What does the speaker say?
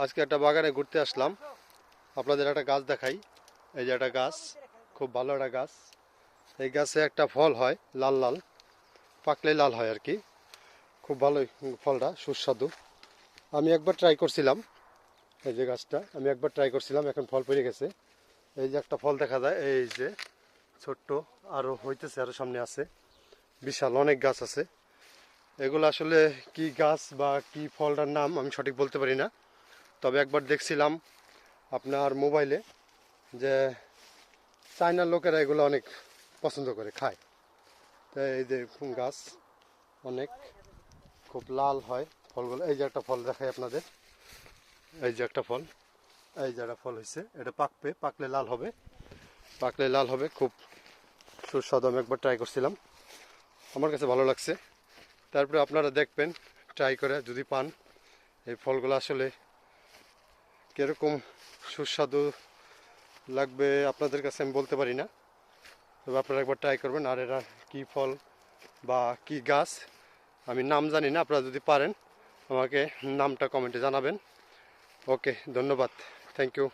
আজকে একটা বাগানে ঘুরতে আসলাম। আপনাদের একটা গাছ দেখাই। এই যে একটা গাছ, খুব ভালো একটা গাছ। এই গাছে একটা ফল হয় লাল লাল, পাকলে লাল হয় আর কি। খুব ভালোই ফলটা, সুস্বাদু। আমি একবার ট্রাই করছিলাম। এই যে গাছটা আমি একবার ট্রাই করছিলাম, এখন ফল পেরে গেছে। এই যে একটা ফল দেখা যায়, এই যে ছোট্ট, আরো হইতেছে, আরো সামনে আছে। বিশাল অনেক গাছ আছে। এগুলো আসলে কি গাছ বা কি ফলটার নাম আমি সঠিক বলতে পারি না। তবে একবার দেখছিলাম আপনার মোবাইলে যে চায়নার লোকেরা এগুলো অনেক পছন্দ করে খায়। তাই এই যে গাছ অনেক খুব লাল হয় ফলগুলো। এই যে একটা ফল দেখাই আপনাদের, এই যে একটা ফল, এই যে একটা ফল হয়েছে, এটা পাকলে লাল হবে, পাকলে লাল হবে, খুব সুস্বাদু। আমি একবার ট্রাই করছিলাম, আমার কাছে ভালো লাগছে। তারপরে আপনারা দেখবেন ট্রাই করে, যদি পান এই ফলগুলো আসলে কীরকম সুস্বাদু লাগবে আপনাদের কাছে আমি বলতে পারি না। তবে আপনারা একবার ট্রাই করবেন। আর এরা কী ফল বা কি গাছ আমি নাম জানি না, আপনারা যদি পারেন আমাকে নামটা কমেন্টে জানাবেন। ওকে, ধন্যবাদ, থ্যাংক ইউ।